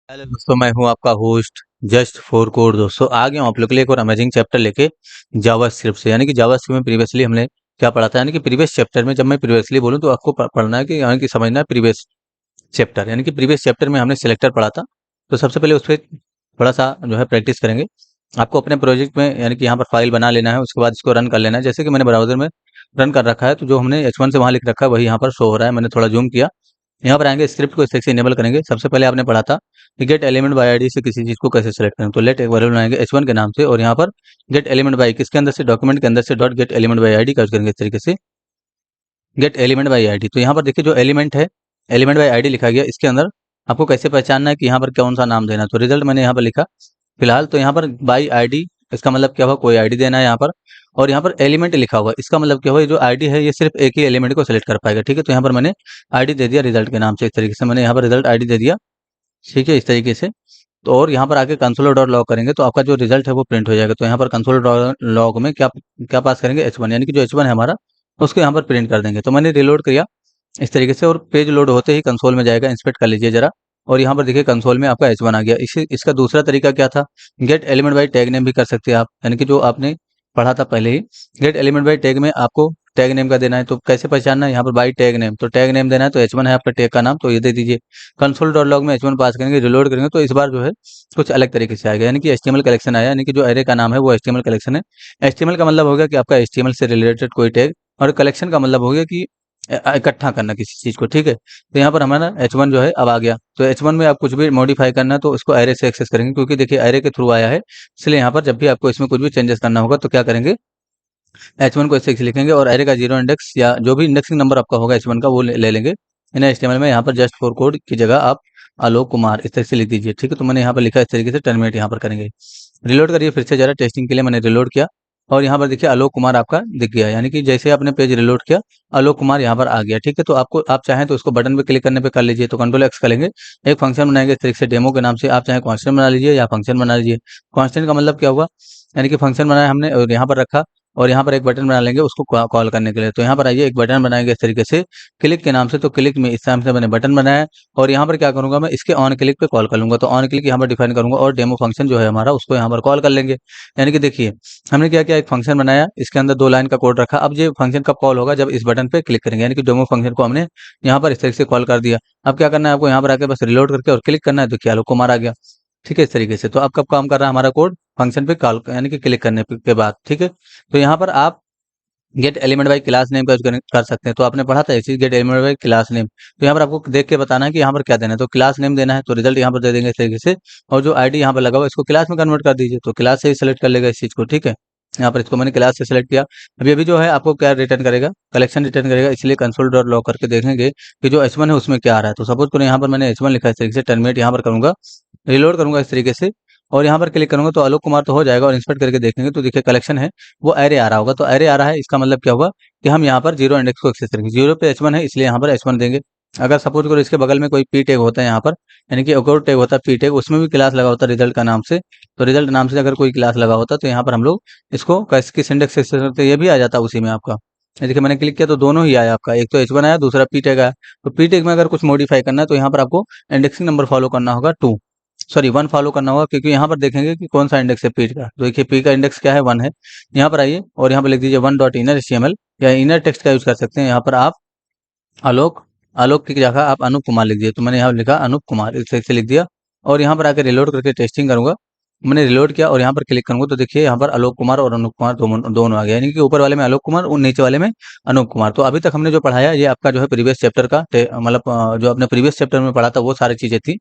Hello दोस्तों, मैं हूं आपका होस्ट जस्ट फॉर कोड। दोस्तों आ गया हूं आप लोग के लिए एक और अमेजिंग चैप्टर लेके जावास्क्रिप्ट से। यानी कि जावास्क्रिप्ट में प्रीवियसली हमने क्या पढ़ा था, यानी कि प्रीवियस चैप्टर में। जब मैं प्रीवियसली बोलूं तो आपको पढ़ना है कि यानी कि समझना है प्रीवियस चैप्टर। यानी कि प्रीवियस चैप्टर में हमने सिलेक्टर पढ़ा था। तो सबसे पहले उस पर थोड़ा सा जो है प्रैक्टिस करेंगे। आपको अपने प्रोजेक्ट में यानी कि यहाँ पर फाइल बना लेना है, उसके बाद इसको रन कर लेना है। जैसे कि मैंने ब्राउजर में रन कर रखा है, तो जो हमने H1 से वहाँ लिख रखा है वही यहाँ पर शो हो रहा है। मैंने थोड़ा जूम किया। यहाँ पर आएंगे, स्क्रिप्ट को इस तरह से इनेबल करेंगे। सबसे पहले आपने पढ़ा था कि गेट एलिमेंट बाय आईडी से किसी चीज को कैसे सेलेक्ट करें। तो लेट एक वेरिएबल बनाएंगे H1 के नाम से, और यहाँ पर गेट एलिमेंट बाय किसके अंदर से, डॉक्यूमेंट के अंदर से dot gate element by ID का यूज करेंगे इस तरीके से, गेट एलिमेंट बाय आईडी। तो यहाँ पर देखिए जो एलिमेंट है, एलिमेंट बाय आईडी लिखा गया, इसके अंदर आपको कैसे पहचानना है कि यहाँ पर कौन सा नाम देना है। तो रिजल्ट मैंने यहाँ पर लिखा फिलहाल। तो यहाँ पर बाई आईडी इसका मतलब क्या हुआ, कोई आईडी देना है यहाँ पर। और यहाँ पर एलिमेंट लिखा हुआ, इसका मतलब क्या हुआ, ये जो आईडी है ये सिर्फ एक ही एलिमेंट को सिलेक्ट कर पाएगा। ठीक है, तो यहाँ पर मैंने आईडी दे दिया रिजल्ट के नाम से। इस तरीके से मैंने यहाँ पर रिजल्ट आईडी दे दिया। ठीक है, इस तरीके से। तो और यहाँ पर आके कंसोल डॉट लॉग करेंगे तो आपका जो रिजल्ट है वो प्रिंट हो जाएगा। तो यहाँ पर कंसोल डॉट लॉग में क्या क्या पास करेंगे, H1, यानी कि जो H1 है हमारा उसको यहाँ पर प्रिंट कर देंगे। तो मैंने रिलोड किया इस तरीके से, और पेज लोड होते ही कंसोल में जाएगा। इंस्पेक्ट कर लीजिए जरा, और यहाँ पर देखिए कंसोल में आपका H1 आ गया। इसी इसका दूसरा तरीका क्या था, gate element by tag name भी कर सकते हैं आप, यानी कि जो आपने पढ़ा था पहले ही। गेट एलिमेंट बाय टैग में आपको टैग नेम का देना है। तो कैसे पहचानना है, यहाँ पर बाई टैग नेम, तो टैग नेम देना है। तो H1 है आपका टैग का नाम, तो ये दे दीजिए। कंसोल डॉट लॉग में H1 पास करेंगे, रिलोड करेंगे तो इस बार जो है कुछ अलग तरीके से आएगा। यानी कि HTML कलेक्शन आया, यानी कि जो एरे का नाम है वो HTML कलेक्शन है। HTML का मतलब हो गया कि आपका HTML से रिलेटेड कोई टैग, और कलेक्शन का मतलब हो गया कि इकट्ठा करना किसी चीज को। ठीक है, तो यहाँ पर हमारा H1 जो है अब आ गया। तो H1 में आप कुछ भी मॉडिफाई करना है तो उसको एरे से एक्सेस करेंगे, क्योंकि देखिए एरे के थ्रू आया है। इसलिए यहाँ पर जब भी आपको इसमें कुछ भी चेंजेस करना होगा तो क्या करेंगे, H1 को ऐसे लिखेंगे, और एरे का जीरो इंडेक्स या जो भी इंडेक्सिंग नंबर आपका होगा H1 का वो ले लेंगे। इन HTML में यहाँ पर जस्ट फॉर कोड की जगह आप आलोक कुमार इस तरह से लिख दीजिए। ठीक है, तो मैंने यहाँ पर लिखा इस तरीके से, टर्मिनेट यहाँ पर करेंगे। रिलोड करिए फिर से जरा, टेस्टिंग के लिए मैंने रिलोड किया, और यहाँ पर देखिए आलोक कुमार आपका दिख गया। यानी कि जैसे आपने पेज रिलोड किया, आलोक कुमार यहाँ पर आ गया। ठीक है, तो आपको आप चाहें तो उसको बटन पे क्लिक करने पे कर लीजिए। तो कंट्रोल एक्स करेंगे, एक फंक्शन बनाएंगे इस तरीके से डेमो के नाम से। आप चाहे कांस्टेंट बना लीजिए या फंक्शन बना लीजिए। कांस्टेंट का मतलब क्या हुआ, यानी कि फंक्शन बनाया हमने और यहाँ पर रखा, और यहाँ पर एक बटन बना लेंगे उसको कॉल करने के लिए। तो यहाँ पर आइए, एक बटन बनाएंगे इस तरीके से क्लिक के नाम से। तो क्लिक में इस नाम से मैंने बटन बनाया है, और यहाँ पर क्या करूंगा, मैं इसके ऑन क्लिक पे कॉल कर लूंगा। तो ऑन क्लिक यहाँ पर डिफाइन करूंगा, और डेमो फंक्शन जो है हमारा उसको यहाँ पर कॉल कर लेंगे। यानी कि देखिए हमने क्या किया, एक फंक्शन बनाया, इसके अंदर 2 लाइन का कोड रखा। अब ये फंक्शन कब कॉल होगा, जब इस बटन पे क्लिक करेंगे। यानी कि डेमो फंक्शन को हमने यहाँ पर इस तरीके से कॉल कर दिया। अब क्या करना है आपको, यहाँ पर आके बस रिलोड करके और क्लिक करना है, तो क्या आलोक कुमार आ गया। ठीक है, इस तरीके से। तो अब कब काम कर रहा है हमारा कोड, फंक्शन पे कॉल यानी कि क्लिक करने के बाद। ठीक है, तो यहाँ पर आप gate element by class name का यूज कर सकते हैं। तो आपने पढ़ा था ये चीज, gate element by class name. तो यहाँ पर आपको देख के बताना है कि यहाँ पर क्या देना है। तो क्लास नेम देना है, तो रिजल्ट यहाँ पर दे देंगे इस तरीके से। और जो आईडी यहाँ पर लगा हुआ है, इसको क्लास में कन्वर्ट कर दीजिए। तो क्लास से ही सेलेक्ट कर लेगा इस चीज को। ठीक है, यहाँ पर इसको मैंने क्लास से सेलेक्ट किया। अभी जो है आपको क्या रिटर्न करेगा, कलेक्शन रिटर्न करेगा। इसलिए कंसोल डॉट लॉग करके देखेंगे कि जो H1 है उसमें क्या आ रहा है। तो सपोज करो यहाँ पर मैंने H1 लिखा है इस तरीके से, टर्मिनेट यहाँ पर करूंगा, रिलोड करूंगा इस तरीके से, और यहाँ पर क्लिक करूंगा तो आलोक कुमार तो हो जाएगा। और इंस्पेक्ट करके देखेंगे तो देखिए कलेक्शन है वो एरे आ रहा होगा। तो एरे आ रहा है, इसका मतलब क्या हुआ कि हम यहाँ पर जीरो इंडेक्स को एक्सेस करेंगे। जीरो पे H1 है, इसलिए यहाँ पर H1 देंगे। अगर सपोज करो इसके बगल में कोई पी टैग होता है यहाँ पर, यानी कि एक और टैग होता है पी टैग, उसमें भी क्लास लगा होता है रिजल्ट का नाम से। तो रिजल्ट नाम से अगर कोई क्लास लगा होता तो यहाँ पर हम लोग इसको किस इंडेक्स से एक्सेस करते, ये भी आ जाता उसी में आपका। ये देखिए मैंने क्लिक किया तो दोनों ही आया आपका, एक तो H1 आया, दूसरा पी टैग आया। तो पी टैग में अगर कुछ मॉडिफाई करना है तो यहाँ पर आपको इंडेक्सिंग नंबर फॉलो करना होगा 2, सॉरी 1 फॉलो करना होगा, क्योंकि यहाँ पर देखेंगे कि कौन सा इंडेक्स है पी का। तो देखिए पी का इंडेक्स क्या है, 1 है। यहाँ पर आइए और यहाँ पर लिख दीजिए 1 डॉट इनर HTML, या इनर टेक्स्ट का यूज कर सकते हैं। यहाँ पर आप आलोक, आलोक की जगह आप अनूप कुमार लिख दिए। तो मैंने यहाँ लिखा अनूप कुमार, इस तरह से लिख दिया। और यहाँ पर आकर रिलोड करके टेस्टिंग करूंगा। मैंने रिलोड किया और यहाँ पर क्लिक करूंगा तो देखिए यहाँ पर आलोक कुमार और अनूप कुमार दोनों दोनों आ गया। यानी कि ऊपर वाले में आलोक कुमार और नीचे वाले में अनूप कुमार। तो अभी तक हमने जो पढ़ाया ये आपका जो है प्रीवियस चैप्टर का मतलब जो आपने प्रीवियस चैप्टर में पढ़ा था वो सारी चीजें थी।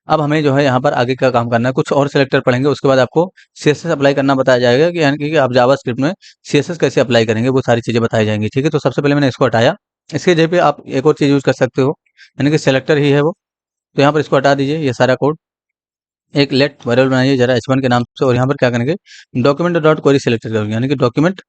अब हमें जो है यहाँ पर आगे का काम करना है, कुछ और सेलेक्टर पढ़ेंगे, उसके बाद आपको CSS अप्लाई करना बताया जाएगा, कि यानी कि आप जावास्क्रिप्ट में CSS कैसे अप्लाई करेंगे, वो सारी चीज़ें बताई जाएंगी। ठीक है, तो सबसे पहले मैंने इसको हटाया। इसके जगह पे आप एक और चीज़ यूज कर सकते हो, यानी कि सेलेक्टर ही है वो। तो यहाँ पर इसको हटा दीजिए ये सारा कोड। एक लेट वेरिएबल बनाइए जरा H1 के नाम से, और यहाँ पर क्या करेंगे, डॉक्यूमेंट डॉट क्वेरी सेलेक्टर करेंगे, यानी कि डॉक्यूमेंट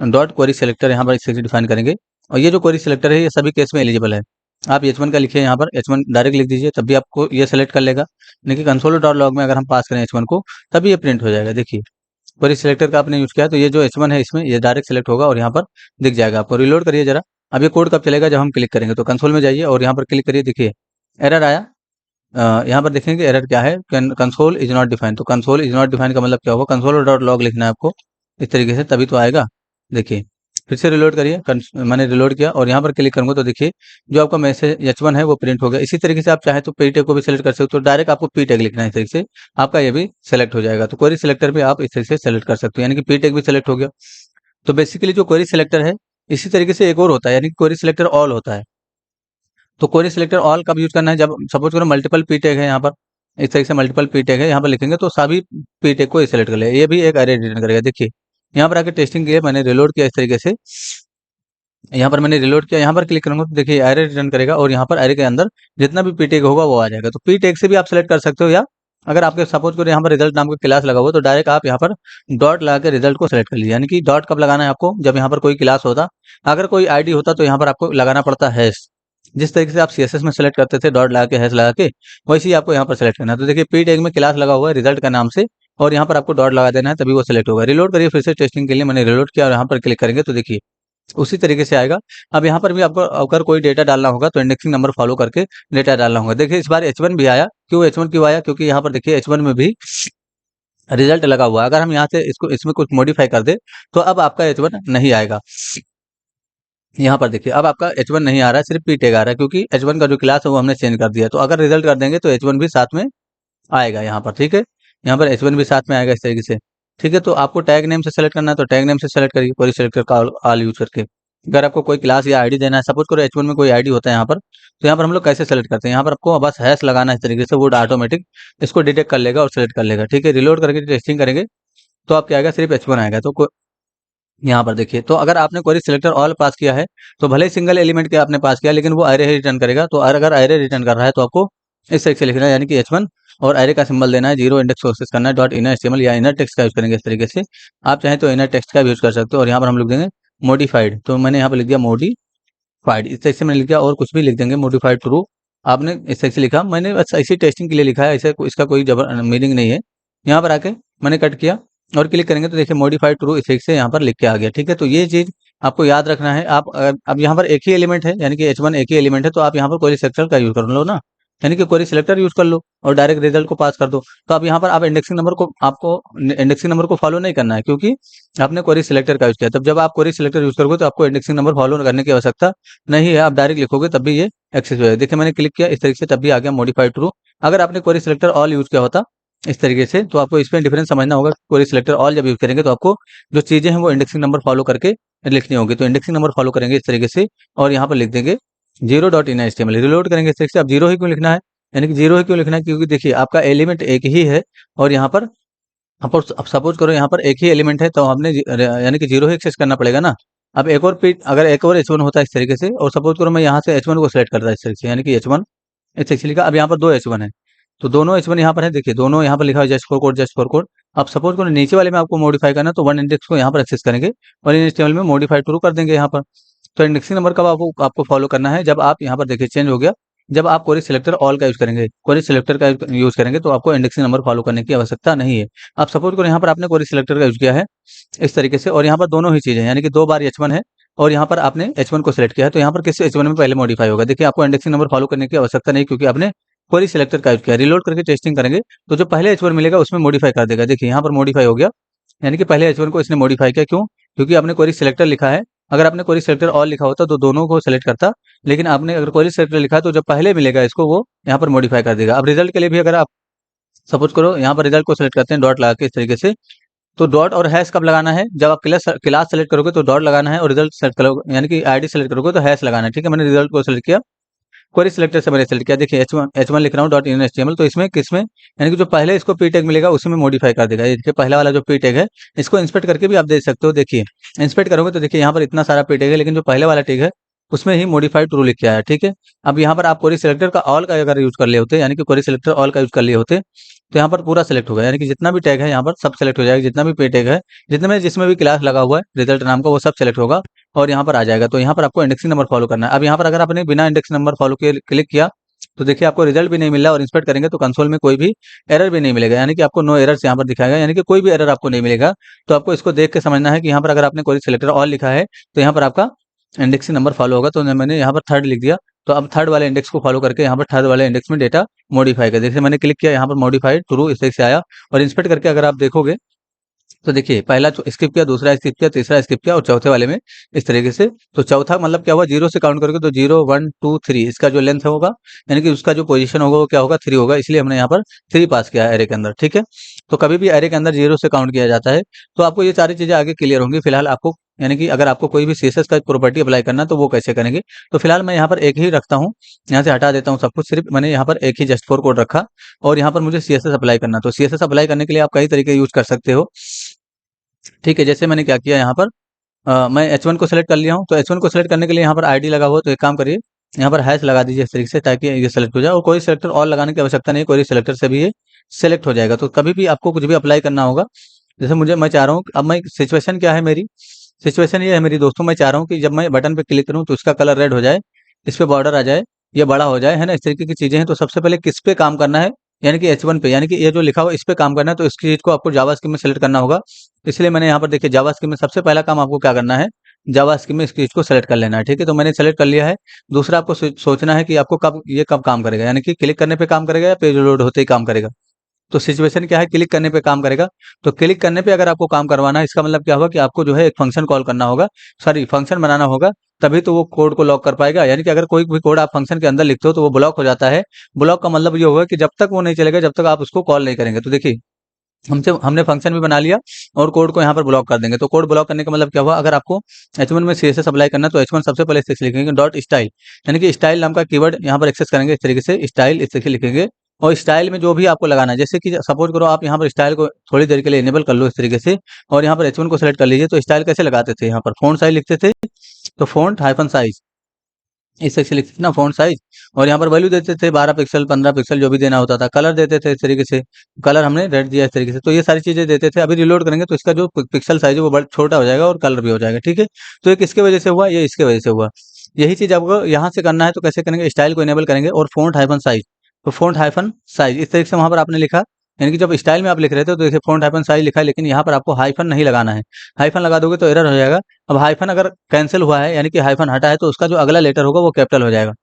डॉट क्वेरी सेलेक्टर यहाँ पर इसे डिफाइन करेंगे। और ये जो क्वेरी सेलेक्टर है ये सभी केस में एलिजिबल है। आप H1 का लिखिए, यहाँ पर H1 डायरेक्ट लिख दीजिए, तब भी आपको ये सेलेक्ट कर लेगा। यानी कि कंसोल डॉट लॉग में अगर हम पास करें H1 को, तभी ये प्रिंट हो जाएगा। देखिए क्वेरी सेलेक्टर का आपने यूज किया तो ये जो H1 है इसमें ये डायरेक्ट सेलेक्ट होगा, और यहाँ पर दिख जाएगा आपको। रिलोड करिए जरा। अब ये कोड कब चलेगा, जब हम क्लिक करेंगे। तो कंसोल में जाइए और यहाँ पर क्लिक करिए, देखिए एरर आया, यहाँ पर देखेंगे एरर क्या है, कंसोल इज नॉट डिफाइंड। तो कंसोल इज नॉट डिफाइंड का मतलब क्या होगा, कंसोल डॉट लॉग लिखना है आपको इस तरीके से, तभी तो आएगा। देखिए फिर से रिलोड करिए, मैंने रिलोड किया और यहाँ पर क्लिक करूंगा तो देखिए जो आपका मैसेज H1 है वो प्रिंट हो गया। इसी तरीके से आप चाहे तो पी टैग को भी सेलेक्ट कर सकते हो, तो डायरेक्ट आपको पी टैग लिखना है, इस तरीके से आपका ये भी सेलेक्ट हो जाएगा। तो क्वेरी सिलेक्टर भी आप इस तरीके से सेलेक्ट कर सकते हो, यानी कि पी टैग भी सेलेक्ट हो गया। तो बेसिकली जो क्वेरी सिलेक्टर है, इसी तरीके से एक और होता है, यानी कि क्वेरी सिलेक्टर ऑल होता है। तो क्वेरी सिलेक्टर ऑल कब यूज करना है, जब सपोज करो मल्टीपल पी टैग है यहाँ पर, इस तरीके से मल्टीपल पी टैग है यहाँ पर लिखेंगे तो सभी पी टैग को सिलेक्ट कर ले, ये भी एक अरे रिटर्न करेगा। देखिए यहाँ पर आके टेस्टिंग के लिए मैंने रिलोड किया इस तरीके से, यहाँ पर मैंने रिलोड किया, यहाँ पर क्लिक करूंगा तो देखिए एरे रिटर्न करेगा और यहाँ पर एरे के अंदर जितना भी पी टैग होगा वो आ जाएगा। तो पी टैग से भी आप सेलेक्ट कर सकते हो, या अगर आपके सपोज करो यहाँ पर रिजल्ट नाम का क्लास लगा हुआ तो डायरेक्ट आप यहाँ पर डॉट लगा के रिजल्ट को सेलेक्ट कर लीजिए। यानी कि डॉट कब लगाना है आपको, जब यहाँ पर कोई क्लास होता, अगर कोई आईडी होता तो यहाँ पर आपको लगाना पड़ता हैश। जिस तरीके से आप सीएसएस में सेलेक्ट करते थे डॉट लगा के हैश लगा के, वैसे ही आपको यहाँ पर सेलेक्ट करना है। तो देखिए पी टैग में क्लास लगा हुआ है रिजल्ट का नाम से, और यहाँ पर आपको डॉट लगा देना है, तभी वो सेलेक्ट होगा। रिलोड करिए फिर से टेस्टिंग के लिए, मैंने रिलोड किया और यहाँ पर क्लिक करेंगे तो देखिए उसी तरीके से आएगा। अब यहाँ पर भी आपको अगर कोई डेटा डालना होगा तो इंडेक्सिंग नंबर फॉलो करके डेटा डालना होगा। देखिए इस बार H1 भी आया, क्यों H1 क्यों आया, क्योंकि यहाँ पर देखिए H1 में भी रिजल्ट लगा हुआ है। अगर हम यहाँ से इसको इसमें कुछ मॉडिफाई कर दे तो अब आपका H1 नहीं आएगा। यहाँ पर देखिए अब आपका H1 नहीं आ रहा है, सिर्फ पी टैग आ रहा है, क्योंकि H1 का जो क्लास है वो हमने चेंज कर दिया। तो अगर रिजल्ट कर देंगे तो H1 भी साथ में आएगा यहाँ पर, ठीक है। यहाँ पर H1 भी साथ में आएगा इस तरीके से, ठीक है। तो आपको टैग नेम से सेलेक्ट करना है तो टैग नेम से सेलेक्ट करिए, क्वेरी सिलेक्टर का ऑल यूज करके। अगर आपको कोई क्लास या आईडी देना है, सपोज करो H1 में कोई आईडी होता है यहाँ पर, तो यहाँ पर हम लोग कैसे सेलेक्ट करते हैं, यहाँ पर आपको बस हैश लगाना है इस तरीके से, वो ऑटोमेटिक इसको डिटेक्ट कर लेगा और सेलेक्ट कर लेगा, ठीक है। रिलोड करके टेस्टिंग करेंगे तो आप क्या आएगा, सिर्फ H1 आएगा। तो यहाँ पर देखिए, तो अगर आपने क्वेरी सिलेक्टर ऑल पास किया है तो भले ही सिंगल एलिमेंट के आपने पास किया, लेकिन वो एरे ही रिटर्न करेगा। तो अगर एरे रिटर्न कर रहा है तो आपको इस तरीके से लिखना है, यानी कि H1 और एरे का सिंबल देना है, जीरो इंडेक्स एक्सेस करना है, डॉट इनर एचटीएमएल या इनर टेक्स्ट का यूज करेंगे इस तरीके से। आप चाहें तो इनर टेक्स्ट का भी यूज कर सकते हो, और यहाँ पर हम लिख देंगे मॉडिफाइड। तो मैंने यहाँ पर लिख दिया मॉडिफाइड, इस तरीके से मैंने लिख दिया, और कुछ भी लिख देंगे मॉडिफाइड ट्रू। आपने इस तरीके से लिखा, मैंने बस ऐसी टेस्टिंग के लिए लिखा है, ऐसे इसका कोई जबर मीनिंग नहीं है। यहाँ पर आके मैंने कट किया और क्लिक करेंगे तो देखिए मॉडिफाइड ट्रू इस तरीके से यहाँ पर लिख के आ गया, ठीक है। तो ये चीज़ आपको याद रखना है। आप अब यहाँ पर एक ही एलिमेंट है, यानी कि H1 एक ही एलिमेंट है, तो आप यहाँ पर क्वेरी सिलेक्टर का यूज कर लो ना, यानी कि क्वेरी सिलेक्टर यूज कर लो और डायरेक्ट रिजल्ट को पास कर दो। तो अब यहाँ पर आप इंडेक्सिंग नंबर को, आपको इंडेक्सिंग नंबर को फॉलो नहीं करना है, क्योंकि आपने क्वेरी सिलेक्टर का यूज किया। तब जब आप क्वेरी सिलेक्टर यूज करोगे तो आपको इंडेक्सिंग नंबर फॉलो करने की आवश्यकता नहीं है, आप डायरेक्ट लिखोगे तब भी ये एक्सेस हो जाएगा। देखिए मैंने क्लिक किया इस तरीके से, तब भी आ गया मॉडिफाइड ट्रू। अगर आपने क्वेरी सिलेक्टर ऑल यूज किया होता इस तरीके से, तो आपको इसमें डिफरेंस समझना होगा। क्वेरी सिलेक्टर ऑल जब यूज करेंगे तो आपको जो चीजें हैं वो इंडेक्सिंग नंबर फॉलो करके लिखनी होगी। तो इंडेक्सिंग नंबर फॉलो करेंगे इस तरीके से और यहाँ पर लिख देंगे zero dot in HTML. Reload करेंगे इस तरीके से। अब जीरो ही क्यों लिखना है, यानी कि जीरो ही क्यों लिखना है, क्योंकि देखिए आपका एलिमेंट एक ही है और यहाँ पर अब सपोज करो यहाँ पर एक ही एलिमेंट है, तो हमने यानी कि जीरो ही एक्सेस करना पड़ेगा ना। अब एक और पीट, अगर एक और H1 होता है इस तरीके से, और सपोज करो मैं यहाँ से H1 को सिलेक्ट करता है इस तरीके से, यानी कि H1 इस तरीके से लिखा। अब यहाँ पर दो H1 है, तो दोनों H1 यहाँ पर है, देखिए दोनों यहाँ पर लिखा है just for code, just for code. अब सपोज करो नीचे वाले में आपको मॉडिफाई करना है तो वन इंडेक्स को यहाँ पर एक्सेस करेंगे और इन HTML में मॉडिफाई ट्रू कर देंगे यहाँ पर। तो इंडेक्सिंग नंबर कब आपको फॉलो करना है, जब आप यहाँ पर देखिए चेंज हो गया, जब आप क्वेरी सिलेक्टर ऑल का यूज करेंगे, क्वेरी सिलेक्टर का यूज करेंगे तो आपको इंडेक्सिंग नंबर फॉलो करने की आवश्यकता नहीं है। आप सपोज करो यहाँ पर आपने क्वेरी सिलेक्टर का यूज किया है इस तरीके से, और यहाँ पर दोनों ही चीजें, यानी कि दो बार H1 है और यहाँ पर आपने H1 को सिलेक्ट किया है, तो यहाँ पर किस H1 में पहले मॉडिफाई होगा। देखिए आपको इंडेक्सिंग नंबर फॉलो करने की आवश्यकता नहीं, क्योंकि आपने क्वेरी सिलेक्टर का यूज किया। रिलोड करके टेस्टिंग करेंगे तो जो पहले H1 मिलेगा उसमें मॉडिफाई कर देगा। देखिए यहाँ पर मॉडिफाई हो गया, यानी कि पहले H1 को इसने मॉडिफाई किया, क्यों, क्योंकि आपने क्वेरी सिलेक्टर लिखा है। अगर आपने क्वेरी सिलेक्टर ऑल लिखा होता तो दोनों को सिलेक्ट करता, लेकिन आपने अगर क्वेरी सिलेक्टर लिखा है तो जो पहले मिलेगा इसको वो यहाँ पर मॉडिफाई कर देगा। अब रिजल्ट के लिए भी अगर आप सपोज करो यहाँ पर रिजल्ट को सिलेक्ट करते हैं डॉट लगा के इस तरीके से, तो डॉट और हैश कब लगाना है, जब आप क्लास सेलेक्ट करोगे तो डॉट लगाना है, और रिजल्ट सेलेक्ट करोगे यानी कि आईडी सेलेक्ट करोगे तो हैश लगाना है, ठीक है। मैंने रिजल्ट को सिलेक्ट किया, क्वेरी सिलेक्टर से मैंने सेलेक्ट किया। देखिए H1 लिख रहा हूँ डॉट इन एचटीएमएल, तो इसमें किसमें, यानी कि जो पहले इसको पी टैग मिलेगा उसी में मॉडिफाई कर देगा। ये देखिए पहला वाला जो पी टैग है, इसको इंस्पेक्ट करके भी आप देख सकते हो। देखिए इंस्पेक्ट करोगे तो देखिए यहाँ पर इतना सारा पी टैग है, लेकिन जो पहले वाला टैग है उसमें ही मॉडिफाइड ट्रू लिख के आया, ठीक है। अब यहाँ पर आप क्वेरी सिलेक्टर का ऑल का अगर यूज कर लिए होते, यानी कि क्वेरी सिलेक्टर ऑल का यूज कर लिए होते, तो यहाँ पर पूरा सेलेक्ट होगा, यानी कि जितना भी टैग है यहाँ पर सब सेलेक्ट हो जाएगा, जितना भी पे टैग है, जिसमें भी क्लास लगा हुआ है रिजल्ट नाम का, वो सब सेलेक्ट होगा और यहाँ पर आ जाएगा। तो यहाँ पर आपको इंडेक्सिंग नंबर फॉलो करना है। अब यहाँ पर अगर आपने बिना इंडेक्सिंग नंबर फॉलो किए क्लिक किया तो देखिए आपको रिजल्ट भी नहीं मिल रहा, और इंस्पेक्ट करेंगे तो कंसोल में कोई भी एरर भी नहीं मिलेगा, यानी कि आपको नो एरर्स यहाँ पर दिखाएगा, यानी कि कोई भी एरर आपको नहीं मिलेगा। तो आपको इसको देख के समझना है कि यहाँ पर अगर आपने कोई सिलेक्टर ऑल लिखा है तो यहाँ पर आपका इंडेक्सिंग नंबर फॉलो होगा, तो मैंने यहाँ पर थर्ड लिख दिया। तो अब थर्ड वाले इंडेक्स को फॉलो करके यहाँ पर थर्ड वाले इंडेक्स में डेटा मॉडिफाई कर, जैसे मैंने क्लिक किया यहाँ पर मॉडिफाई ट्रू इस तरह से आया। और इंस्पेक्ट करके अगर आप देखोगे तो देखिए पहला स्किप किया, दूसरा स्किप किया, तीसरा स्किप किया और चौथे वाले में इस तरीके से। तो चौथा मतलब क्या हुआ, जीरो से काउंट करोगे तो 0 1 2 3 इसका जो लेंथ होगा यानी कि उसका जो पोजीशन होगा वो क्या होगा, 3 होगा, इसलिए हमने यहाँ पर 3 पास किया है एरे के अंदर। ठीक है, तो कभी भी एरे के अंदर 0 से काउंट किया जाता है। तो आपको ये सारी चीजें आगे क्लियर होंगी। फिलहाल आपको यानी कि अगर आपको कोई भी सीएसएस का प्रॉपर्टी अप्लाई करना है तो वो कैसे करेंगे। तो फिलहाल मैं यहाँ पर एक ही रखता हूँ, यहाँ से हटा देता हूँ सब कुछ, सिर्फ मैंने यहाँ पर एक ही जस्ट फॉर कोड रखा और यहाँ पर मुझे सीएसएस अप्लाई करना। तो सीएसएस अप्लाई करने के लिए आप कई तरीके यूज कर सकते हो। ठीक है, जैसे मैंने क्या किया यहाँ पर मैं H1 को सेलेक्ट कर लिया हूँ। तो H1 को सेलेक्ट करने के लिए यहाँ पर आईडी लगा हुआ है, तो एक काम करिए यहाँ पर हैश लगा दीजिए इस तरीके से, ताकि ये सेलेक्ट हो जाए। और कोई सेलेक्टर और लगाने की आवश्यकता नहीं, कोई सेलेक्टर से भी ये सेलेक्ट हो जाएगा। तो कभी भी आपको कुछ भी अप्लाई करना होगा, जैसे मैं चाह रहा हूँ अब मैं सिचुएशन क्या है मेरी, सिचुएशन ये है मेरी दोस्तों, मैं चाह रहा हूँ कि जब मैं बटन पे क्लिक करूँ तो इसका कलर रेड हो जाए, इस पे बॉर्डर आ जाए, ये बड़ा हो जाए, है ना, इस तरीके की चीजें हैं। तो सबसे पहले किस पे काम करना है, यानी कि H1 पे, यानी कि ये जो लिखा हुआ इस पे काम करना है। तो इस चीज को आपको जावास्क्रिप्ट में सेलेक्ट करना होगा। इसलिए मैंने यहाँ पर देखिए जावास्क्रिप्ट में सबसे पहला काम आपको क्या करना है, जावास्क्रिप्ट में इस चीज को सेलेक्ट कर लेना है। ठीक है, तो मैंने सेलेक्ट कर लिया है। दूसरा आपको सोचना है कि आपको कब काम करेगा, यानी कि क्लिक करने पे काम करेगा या पेज लोड होते ही काम करेगा। तो सिचुएशन क्या है, क्लिक करने पे काम करेगा। तो क्लिक करने पे अगर आपको काम करवाना है, इसका मतलब क्या होगा कि आपको जो है एक फंक्शन कॉल करना होगा, सॉरी फंक्शन बनाना होगा, तभी तो वो कोड को लॉक कर पाएगा। यानी कि अगर कोई भी कोड आप फंक्शन के अंदर लिखते हो तो वो ब्लॉक हो जाता है। ब्लॉक का मतलब ये होगा कि जब तक वो नहीं चलेगा, जब तक आप उसको कॉल नहीं करेंगे। तो देखिए हमने फंक्शन भी बना लिया और कोड को यहाँ पर ब्लॉक कर देंगे। तो कोड ब्लॉक करने का मतलब क्या हुआ, अगर आपको H1 में सीएसएस अप्लाई करना है तो H1 सबसे पहले इस लिखेंगे डॉट स्टाइल, यानी कि स्टाइल नाम का कीवर्ड यहाँ पर एक्सेस करेंगे, इस तरीके से स्टाइल इस तरीके लिखेंगे। और स्टाइल में जो भी आपको लगाना है, जैसे कि सपोज करो आप यहाँ पर स्टाइल को थोड़ी देर के लिए इनेबल कर लो इस तरीके से, और यहाँ पर H1 को सेलेक्ट कर लीजिए। तो स्टाइल कैसे लगाते थे, यहाँ पर फॉन्ट साइज लिखते थे, तो फॉन्ट हाइफन साइज इस सेक्शन लिखते थे ना, फॉन्ट साइज। और यहाँ पर वैल्यू देते थे 12 पिक्सल 15 पिक्सल जो भी देना होता था। कलर देते थे इस तरीके से, कलर हमने रेड दिया इस तरीके से। तो ये सारी चीजें देते थे। अभी रिलोड करेंगे तो इसका जो पिक्सल साइज है वो बड़ा छोटा हो जाएगा और कलर भी हो जाएगा। ठीक है, तो ये किसके वजह से हुआ, ये इसके वजह से हुआ। यही चीज आपको यहाँ से करना है। तो कैसे करेंगे, स्टाइल को इनेबल करेंगे और फॉन्ट हाइफन साइज, तो फॉन्ट हाइफन साइज इस तरीके से वहां पर आपने लिखा, यानी कि जब स्टाइल में आप लिख रहे थे तो देखिए फॉन्ट हाइफन साइज लिखा है, लेकिन यहाँ पर आपको हाइफन नहीं लगाना है। हाइफन लगा दोगे तो एरर हो जाएगा। अब हाइफन अगर कैंसिल हुआ है, यानी कि हाइफन हटा है, तो उसका जो अगला लेटर होगा वो कैपिटल हो जाएगा।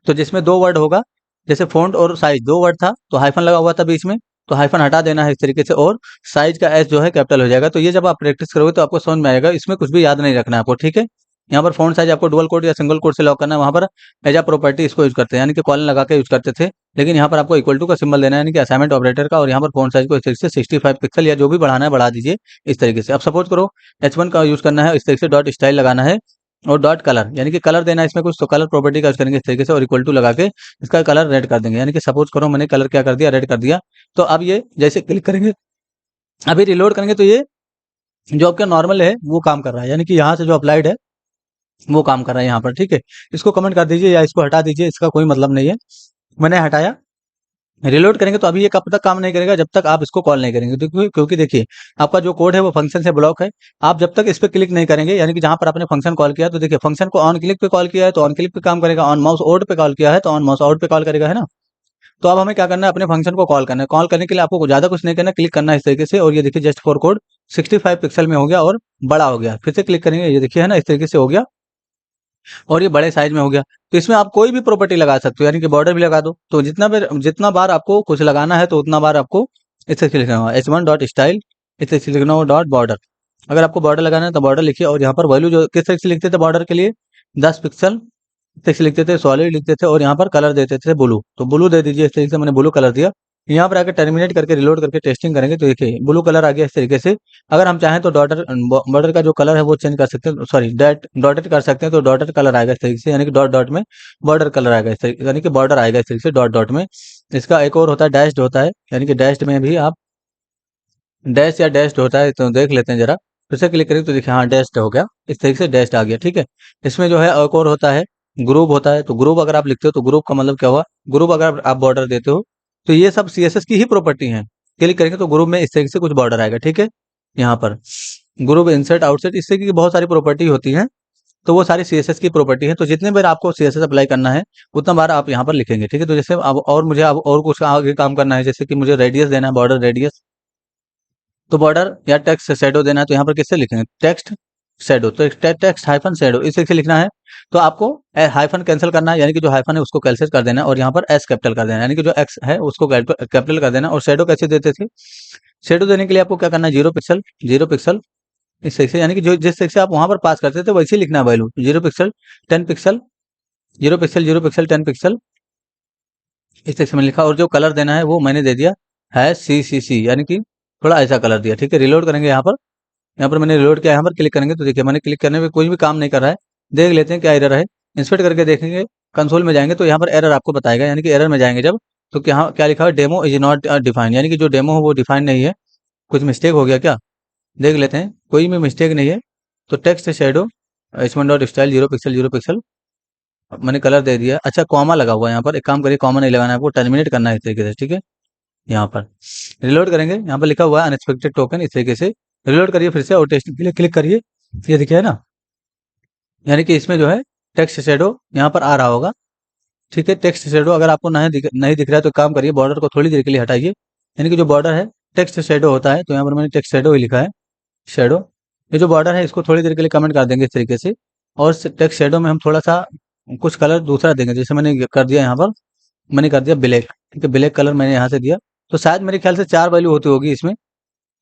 तो जिसमें 2 वर्ड होगा, जैसे फ़ॉन्ट और साइज़ 2 वर्ड था, तो हाइफ़न लगा हुआ था बीच में, तो हाइफ़न हटा देना है इस तरीके से, और साइज़ का एस जो है कैपिटल हो जाएगा। तो ये जब आप प्रैक्टिस करोगे तो आपको समझ में आएगा, इसमें कुछ भी याद नहीं रखना है आपको। ठीक है, यहाँ पर फ़ॉन्ट साइज़ आपको डुअल कोट या सिंगल कोट से लॉक करना है, वहाँ पर एज अ प्रॉपर्टी इसको यूज़ करते हैं, यानी कि कॉलन लगा के यूज़ करते थे। लेकिन यहाँ पर आपको इक्वल टू का सिंबल देना है, यानी कि असाइनमेंट ऑपरेटर का, और यहाँ पर फ़ॉन्ट साइज़ को इस तरीके से 65 पिक्सल या जो भी बढ़ाना है बढ़ा दीजिए इस तरीके से। अब सपोज़ करो H1 का यूज़ करना है, इस तरीके से डॉट स्टाइल लगाना है और डॉट कलर, यानी कि कलर देना है इसमें कुछ, तो कलर प्रॉपर्टी का यूज़ करेंगे इस तरीके से और इक्वल टू लगा के इसका कलर रेड कर देंगे। यानी कि सपोज करो मैंने कलर क्या कर दिया, रेड कर दिया। तो अब ये जैसे क्लिक करेंगे, अभी रिलोड करेंगे तो ये जो आपका नॉर्मल है वो काम कर रहा है, यानी कि यहाँ से जो अप्लाइड है वो काम कर रहा है यहाँ पर। ठीक है, इसको कमेंट कर दीजिए या इसको हटा दीजिए, इसका कोई मतलब नहीं है। मैंने हटाया, रिलोड करेंगे तो अभी ये कब तक काम नहीं करेगा, जब तक आप इसको कॉल नहीं करेंगे। तो क्योंकि देखिए आपका जो कोड है वो फंक्शन से ब्लॉक है। आप जब तक इस पे क्लिक नहीं करेंगे, यानी कि जहां पर आपने फंक्शन कॉल किया, तो देखिए फंक्शन को ऑन क्लिक पे कॉल किया है तो ऑन क्लिक पे काम करेगा, ऑन माउस आउट पे कॉल किया है तो ऑन माउस आउट पे कॉल करेगा, है ना। तो अब हमें क्या करना है, अपने फंक्शन को कॉल करना है। कॉल करने के लिए आपको ज्यादा कुछ नहीं करना, क्लिक करना है इस तरीके से, और ये देखिए जस्ट फॉर कोड 65 पिक्सल में हो गया और बड़ा हो गया। फिर से क्लिक करेंगे, ये देखिए है ना, इस तरीके से हो गया और ये बड़े साइज में हो गया। तो इसमें आप कोई भी प्रॉपर्टी लगा सकते हो, यानी कि बॉर्डर भी लगा दो। तो जितना बार आपको कुछ लगाना है तो उतना बार आपको इसे लिखना होगा, H1 डॉट स्टाइल, इसे लिखना होगा डॉट बॉर्डर। अगर आपको बॉर्डर लगाना है तो बॉर्डर लिखिए, और यहाँ पर वैल्यू जो किस तरह से लिखते थे बॉर्डर के लिए, 10 पिक्सल टेक्स्ट लिखते थे, सॉलिड लिखते थे, और यहाँ पर कलर देते थे ब्लू, तो ब्लू दे दीजिए। इस तरीके से मैंने ब्लू कलर दिया। यहाँ पर आकर टर्मिनेट करके रिलोड करके टेस्टिंग करेंगे तो देखिए ब्लू कलर आ गया इस तरीके से। अगर हम चाहें तो डॉटर बॉर्डर का जो कलर है वो चेंज कर सकते हैं, सॉरी डॉटेड कर सकते हैं, तो डॉटेड कलर आएगा इस तरीके से, यानी कि डॉट डॉट में बॉर्डर कलर आएगा इस तरीके, यानी कि बॉर्डर आएगा इस तरीके से डॉट डॉट में। इसका एक और होता है डैश्ड होता है, यानी कि डैश्ड में भी आप डैश या डैश्ड होता है, तो देख लेते हैं जरा। फिर से क्लिक करें तो देखिए हाँ डैश्ड हो गया, इस तरीके से डैश्ड आ गया। ठीक है, इसमें जो है एक और होता है ग्रुप होता है। तो ग्रुप अगर आप लिखते हो तो ग्रुप का मतलब क्या हुआ, ग्रुप अगर आप बॉर्डर देते हो, तो ये सब सीएसएस की ही प्रॉपर्टी है। क्लिक करेंगे तो ग्रुप में इस तरीके से कुछ बॉर्डर आएगा। ठीक है, यहाँ पर ग्रुप इंसर्ट आउटसेट इससे की बहुत सारी प्रॉपर्टी होती है। तो वो सारी सीएसएस की प्रॉपर्टी है। तो जितने बार आपको सीएसएस अप्लाई करना है उतना बार आप यहाँ पर लिखेंगे। ठीक है, तो जैसे अब और मुझे अब और कुछ आगे काम करना है, जैसे कि मुझे रेडियस देना है, बॉर्डर रेडियस। तो बॉर्डर या टेक्स्ट शैडो देना है, तो यहाँ पर किससे लिखेंगे, टेक्स्ट शैडो, तो टेक्स्ट हाइफन शैडो इस तरीके से लिखना है। तो आपको हाइफन कैंसिल करना है, यानी कि जो हाइफन है उसको कैंसिल कर देना है और यहाँ पर एस कैपिटल कर देना है, यानी कि जो एक्स है उसको कैपिटल कर देना। और शैडो कैसे देते थे, शैडो देने के लिए आपको क्या करना है, 0 पिक्सल 0 पिक्सल इस तरीके से, यानी कि जो जिस तरीके से आप वहां पर पास करते थे वैसे ही लिखना है value. 0 pixel 10 pixel 0 pixel 0 pixel 10 pixel इस तरीके से मैंने लिखा। और जो कलर देना है वो मैंने दे दिया है CCC, यानी कि थोड़ा ऐसा कलर दिया। ठीक है, रिलोड करेंगे यहाँ पर मैंने रिलोड किया, यहाँ पर क्लिक करेंगे तो देखिए मैंने क्लिक करने में कोई भी काम नहीं कर रहा है। देख लेते हैं क्या एरर है, इंस्पेक्ट करके देखेंगे, कंसोल में जाएंगे तो यहाँ पर एरर आपको बताएगा, यानी कि एरर में जाएंगे जब, तो क्या क्या लिखा है, डेमो इज नॉट डिफाइंड, यानी कि जो डेमो है वो डिफाइन नहीं है। कुछ मिस्टेक हो गया क्या, देख लेते हैं, कोई भी मिस्टेक नहीं है। तो text shadow h1 dot style 0 pixel 0 pixel मैंने कलर दे दिया। अच्छा, कॉमा लगा हुआ है यहाँ पर, एक काम करिए कॉमा नहीं लगाना है आपको, टर्मिनेट करना है इस तरीके से। ठीक है, यहाँ पर रिलोड करेंगे, यहाँ पर लिखा हुआ है अनएक्सपेक्टेड टोकन, इस तरीके से रिलोड करिए फिर से और टेस्टिंग के लिए क्लिक करिए। ये दिखे है ना, यानी कि इसमें जो है टेक्स्ट शेडो यहाँ पर आ रहा होगा। ठीक है, टेक्स्ट शेडो अगर आपको नहीं दिख रहा है तो काम करिए, बॉर्डर को थोड़ी देर के लिए हटाइए, यानी कि जो बॉर्डर है टेक्स्ट शेडो होता है, तो यहाँ पर मैंने टेक्स्ट शेडो ही लिखा है, शेडो। ये जो बॉर्डर है इसको थोड़ी देर के लिए कमेंट कर देंगे इस तरीके से। और टेक्स्ट शेडो में हम थोड़ा सा कुछ कलर दूसरा देंगे, जैसे मैंने कर दिया यहाँ पर, मैंने कर दिया ब्लैक। ठीक है, ब्लैक कलर मैंने यहाँ से दिया। तो शायद मेरे ख्याल से 4 वैल्यू होती होगी इसमें।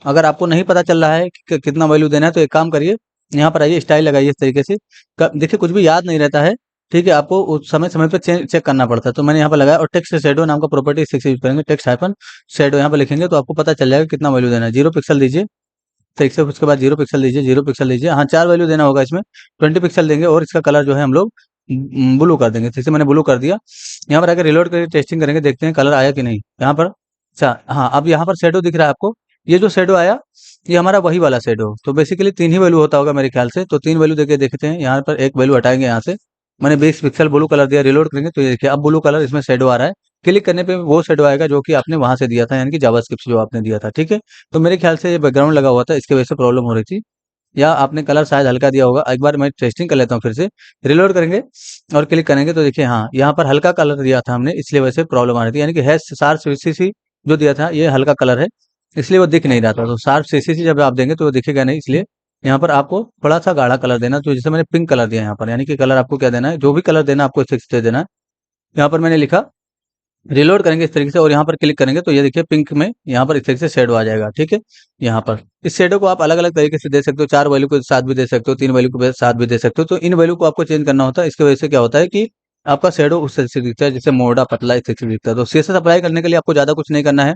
अगर आपको नहीं पता चल रहा है कि कितना वैल्यू देना है तो एक काम करिए, यहाँ पर आइए, स्टाइल लगाइए इस तरीके से। देखिए कुछ भी याद नहीं रहता है, ठीक है, आपको उस समय समय पे चेक करना पड़ता है। तो मैंने यहाँ पर लगाया और टेक्स्ट शेडो नाम का प्रॉपर्टी इस यूज करेंगे, टेक्स्ट हाइफन शेडो यहाँ पर लिखेंगे तो आपको पता चल जाएगा कितना वैल्यू देना है। 0 पिक्सल दीजिए, ठीक से उसके बाद 0 पिक्सल दीजिए, 0 पिक्सल दीजिए। हाँ, 4 वैल्यू देना होगा इसमें, 20 पिक्सल देंगे और इसका कलर जो है हम लोग ब्लू कर देंगे। ठीक है, मैंने ब्लू कर दिया। यहाँ पर आकर रिलोड करके टेस्टिंग करेंगे, देखते हैं कलर आया कि नहीं यहाँ पर। अच्छा हाँ, अब यहाँ पर शेडो दिख रहा है आपको, ये जो शेडो आया ये हमारा वही वाला शेडो। तो बेसिकली 3 ही वैल्यू होता होगा मेरे ख्याल से, तो 3 वैल्यू देके देखते हैं। यहाँ पर एक वैल्यू हटाएंगे, यहाँ से मैंने 20 पिक्सल ब्लू कलर दिया, रिलोड करेंगे तो ये देखिए अब ब्लू कलर इसमें शेडो आ रहा है। क्लिक करने पे वो शेडो आएगा जो कि आपने वहां से दिया था, यानी कि जावास्क्रिप्ट से जो आपने दिया था। ठीक है, तो मेरे ख्याल से ये बैकग्राउंड लगा हुआ था, इसकी वजह से प्रॉब्लम हो रही थी, या आपने कलर शायद हल्का दिया होगा। एक बार मैं टेस्टिंग कर लेता हूँ फिर से, रिलोड करेंगे और क्लिक करेंगे तो देखिए हाँ, यहाँ पर हल्का कलर दिया था हमने, इसलिए वैसे प्रॉब्लम आ रही थी, यानी कि है शार्प सीसीसी जो दिया था ये हल्का कलर है, इसलिए वो दिख नहीं रहा था। तो शार्प सीसीसी जब आप देंगे तो वो दिखेगा नहीं, इसलिए यहाँ पर आपको थोड़ा सा गाढ़ा कलर देना। तो जैसे मैंने पिंक कलर दिया यहाँ पर, यानी कि कलर आपको क्या देना है, जो भी कलर देना है आपको इस तरीके से देना है। यहाँ पर मैंने लिखा, रिलोड करेंगे इस तरीके से और यहाँ पर क्लिक करेंगे तो ये देखिए पिंक में यहाँ पर इस तरीके से शेडो आ जाएगा। ठीक है, यहाँ पर इस शेडो को आप अलग अलग तरीके से दे सकते हो, 4 वैल्यू के साथ भी दे सकते हो, 3 वैल्यू के साथ भी दे सकते हो। तो इन वैल्यू को आपको चेंज करना होता है, इसकी वजह से क्या होता है कि आपका शेडो उस तरीके से दिखता है, जैसे मोटा पतला इस तरीके से दिखता है। तो सीएसएस अप्लाई करने के लिए आपको ज्यादा कुछ नहीं करना है,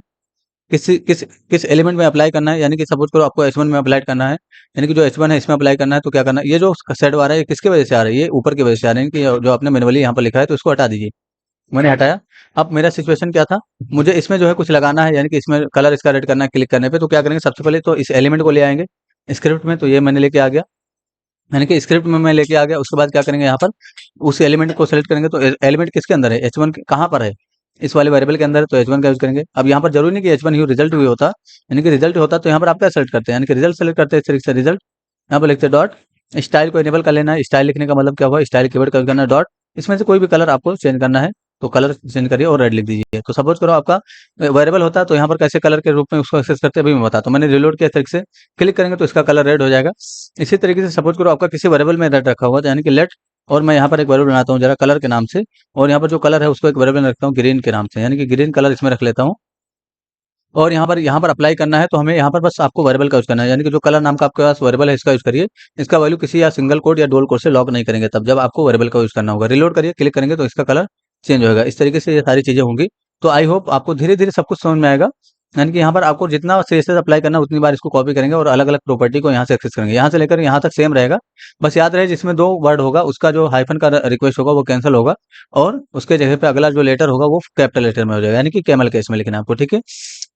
किस एलिमेंट में अप्लाई करना है, यानी कि सपोज करो आपको H1 में अप्लाई करना है, यानी कि जो H1 है इसमें अप्लाई करना है, तो क्या करना है, ये जो शेडो आ रहा है ये किसकी वजह से आ रहा है, ये ऊपर की वजह से आ रहे हैं, कि जो आपने मैनुअली यहाँ पर लिखा है तो इसको हटा दीजिए। मैंने हटाया। अब मेरा सिचुएशन क्या था, मुझे इसमें जो है कुछ लगाना है, यानी कि इसमें कलर इसका रेड करना है, क्लिक करने पे तो क्या करेंगे, सबसे पहले तो इस एलिमेंट को ले आएंगे स्क्रिप्ट में, तो ये मैंने लेके आ गया, यानी कि स्क्रिप्ट में मैं लेके आ गया। उसके बाद क्या करेंगे, यहाँ पर उस एलिमेंट को सेलेक्ट करेंगे, तो एलिमेंट किसके अंदर है, H1 कहाँ पर है, इस वाले वेरिएबल के अंदर है, तो H1 का यूज करेंगे। अब यहाँ पर जरूरी नहीं कि H1 ही रिजल्ट भी होता, यानी कि रिजल्ट होता तो यहाँ पर आप क्या सेलेक्ट करते हैं, यानी कि रिजल्ट सेलेक्ट करते हैं इस तरीके से रिजल्ट। यहाँ पर लिखते हैं डॉट, स्टाइल को इनेबल कर लेना है। स्टाइल लिखने का मतलब क्या हुआ, स्टाइल कीवर्ड का यूज करना है, डॉट, इसमें से कोई भी कलर आपको चेंज करना है तो कलर चेंज करिए और रेड लिख दीजिए। तो सपोज करो आपका वेरिएबल होता है तो यहाँ पर कैसे कलर के रूप में उसको एक्सेस करते हैं अभी मैं बताता हूँ। मैंने रिलोड किया इस तरीके से, क्लिक करेंगे तो इसका कलर रेड हो जाएगा। इसी तरीके से सपोज करो आपका किसी वेरिएबल में रेड रखा हुआ था, यानी कि लेट, और मैं यहाँ पर एक वेरिएबल बनाता हूँ जरा कलर के नाम से, और यहाँ पर जो कलर है उसको एक वेरिएबल में रखता हूँ ग्रीन के नाम से, यानी कि ग्रीन कलर इसमें रख लेता हूँ। और यहाँ पर अप्लाई करना है तो हमें यहाँ पर बस आपको वेरिएबल का यूज करना है, यानी कि जो कलर नाम का आपके पास वेरिएबल है इसका यूज करिए। इसका वैल्यू किसी या सिंगल कोड या डुअल कोड से लॉक नहीं करेंगे, तब जब आपको वेरिएबल का यूज करना होगा। रिलोड करिए, क्लिक करेंगे तो इसका कलर चेंज होगा। इस तरीके से ये सारी चीजें होंगी। तो आई होप आपको धीरे धीरे सब कुछ समझ में आएगा, यानी कि यहाँ पर आपको जितना सीएसएस अप्लाई करना है उतनी बार इसको कॉपी करेंगे और अलग अलग प्रॉपर्टी को यहाँ से एक्सेस करेंगे, यहाँ से लेकर यहाँ तक सेम रहेगा। बस याद रहे जिसमें 2 वर्ड होगा उसका जो हाइफन का रिक्वेस्ट होगा वो कैंसिल होगा, और उसके जगह पे अगला जो लेटर होगा वो कैपिटल लेटर में हो जाएगा, यानी कि कैमल केस में लिखना है आपको। ठीक है,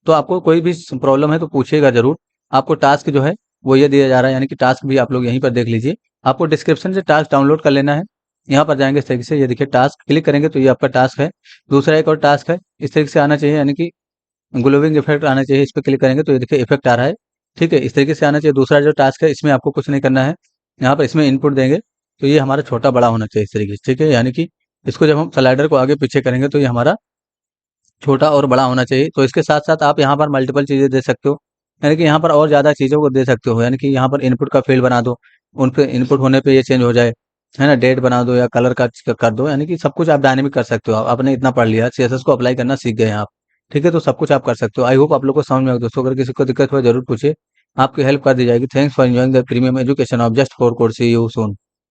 तो आपको कोई भी प्रॉब्लम है तो पूछिएगा जरूर। आपको टास्क जो है वो ये दिया जा रहा है, यानी कि टास्क भी आप लोग यहीं पर देख लीजिए। आपको डिस्क्रिप्शन से टास्क डाउनलोड कर लेना है। यहाँ पर जाएंगे इस तरीके से, ये देखिए टास्क, क्लिक करेंगे तो ये आपका टास्क है। दूसरा एक और टास्क है, इस तरीके से आना चाहिए, यानी कि ग्लोविंग इफेक्ट आना चाहिए। इस पर क्लिक करेंगे तो ये देखिए इफेक्ट आ रहा है। ठीक है, इस तरीके से आना चाहिए। दूसरा जो टास्क है इसमें आपको कुछ नहीं करना है, यहाँ पर इसमें इनपुट देंगे तो ये हमारा छोटा बड़ा होना चाहिए इस तरीके से। ठीक है, यानी कि इसको जब हम स्लाइडर को आगे पीछे करेंगे तो ये हमारा छोटा और बड़ा होना चाहिए। तो इसके साथ-साथ आप यहाँ पर मल्टीपल चीज़ें दे सकते हो, यानी कि यहाँ पर और ज़्यादा चीज़ों को दे सकते हो, यानी कि यहाँ पर इनपुट का फ़ील्ड बना दो, उन पे इनपुट होने पे ये चेंज हो जाए, है ना? डेट बना दो या कलर का कर दो, यानी कि सब कुछ आप डायनेमिक कर सकते हो। आपने इतना पढ़ लिया, सीएसएस को अप्लाई करना सीख गए हैं आप, ठीक है? तो सब कुछ आप कर सकते हो। आई होप आप लोग को समझ में आए दोस्तों। अगर किसी को दिक्कत हो ज़रूर पूछिए, आपकी हेल्प कर दी जाएगी। Thanks for enjoying the premium education of just 4 code. See you soon.